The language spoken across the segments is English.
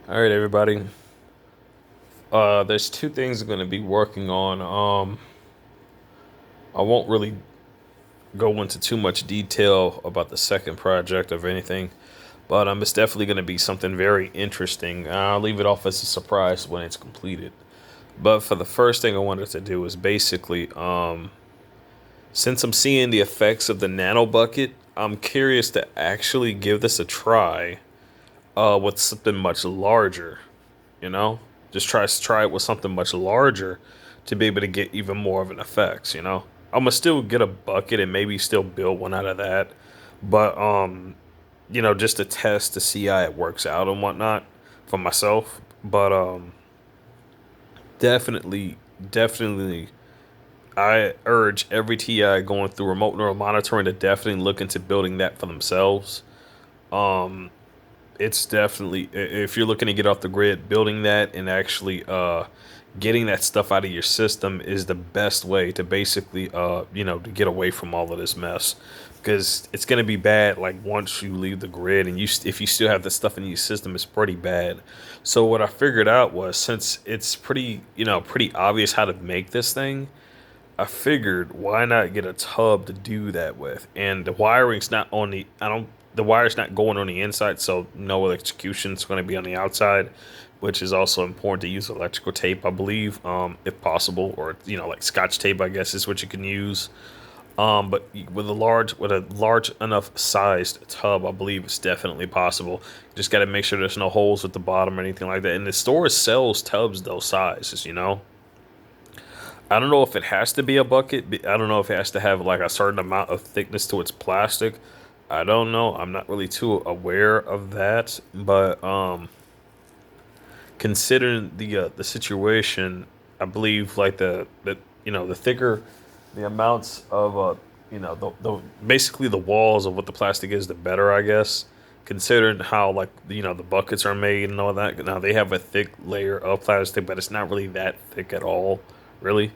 All right, everybody. There's two things I'm going to be working on. I won't really go into too much detail about the second project of anything, but it's definitely going to be something very interesting. I'll leave it off as a surprise when it's completed. But for the first thing I wanted to do is basically, since I'm seeing the effects of the nano bucket, I'm curious to actually give this a try with something much larger. You know, just try it with something much larger to be able to get even more of an effects. I'm gonna still get a bucket and maybe still build one out of that, but just to test to see how it works out and whatnot for myself. But definitely, definitely, I urge every TI going through remote neural monitoring to definitely look into building that for themselves. Um, it's definitely, if you're looking to get off the grid, building that and actually getting that stuff out of your system is the best way to basically to get away from all of this mess, because it's going to be bad like once you leave the grid, and if you still have this stuff in your system, it's pretty bad. So what I figured out was, since it's pretty obvious how to make this thing, I figured, why not get a tub to do that with? And the wiring's not on the I don't the wire's not going on the inside, so no electrocution's going to be on the outside, which is also important to use electrical tape, I believe, if possible, or like Scotch tape, I guess is what you can use. But with a large enough sized tub, I believe it's definitely possible. Just got to make sure there's no holes at the bottom or anything like that. And the store sells tubs those sizes. I don't know if it has to be a bucket. I don't know if it has to have like a certain amount of thickness to its plastic. I don't know. I'm not really too aware of that. But considering the situation, I believe like the thicker the amounts of the basically the walls of what the plastic is, the better, I guess. Considering how, like, the buckets are made and all that. Now they have a thick layer of plastic, but it's not really that thick at all, really.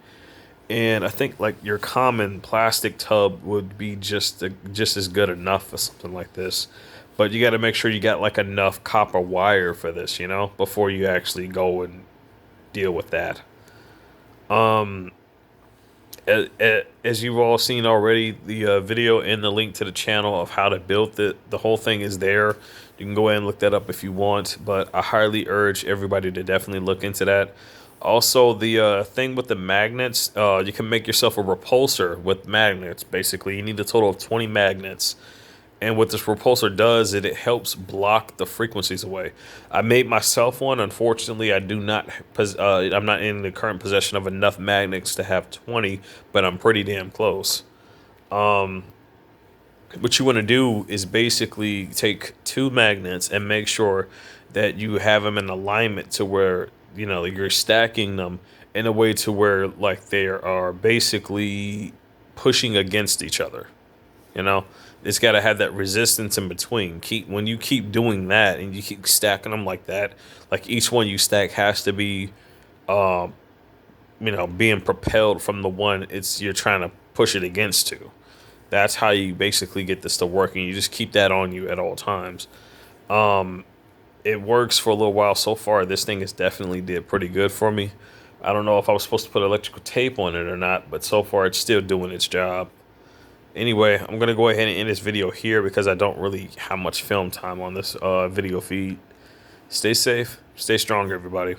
And I think like your common plastic tub would be just as good enough for something like this. But you got to make sure you got like enough copper wire for this, before you actually go and deal with that. Um, as you've all seen already, the video and the link to the channel of how to build the whole thing is there. You can go ahead and look that up if you want, but I highly urge everybody to definitely look into that. Also, the thing with the magnets, you can make yourself a repulsor with magnets. Basically, you need a total of 20 magnets. And what this repulsor does, it helps block the frequencies away. I made myself one. Unfortunately, I do not. I'm not in the current possession of enough magnets to have 20, but I'm pretty damn close. Um, what you want to do is basically take two magnets and make sure that you have them in alignment to where you're stacking them in a way to where like they are basically pushing against each other. You know, it's got to have that resistance in between. When you keep doing that and you keep stacking them like that, like each one you stack has to be, um, being propelled from the one you're trying to push it against to. That's how you basically get this to work, and you just keep that on you at all times. Um, it works for a little while so far. This thing has definitely did pretty good for me. I don't know if I was supposed to put electrical tape on it or not, but so far it's still doing its job. Anyway, I'm gonna go ahead and end this video here because I don't really have much film time on this video feed. Stay safe, stay strong, everybody.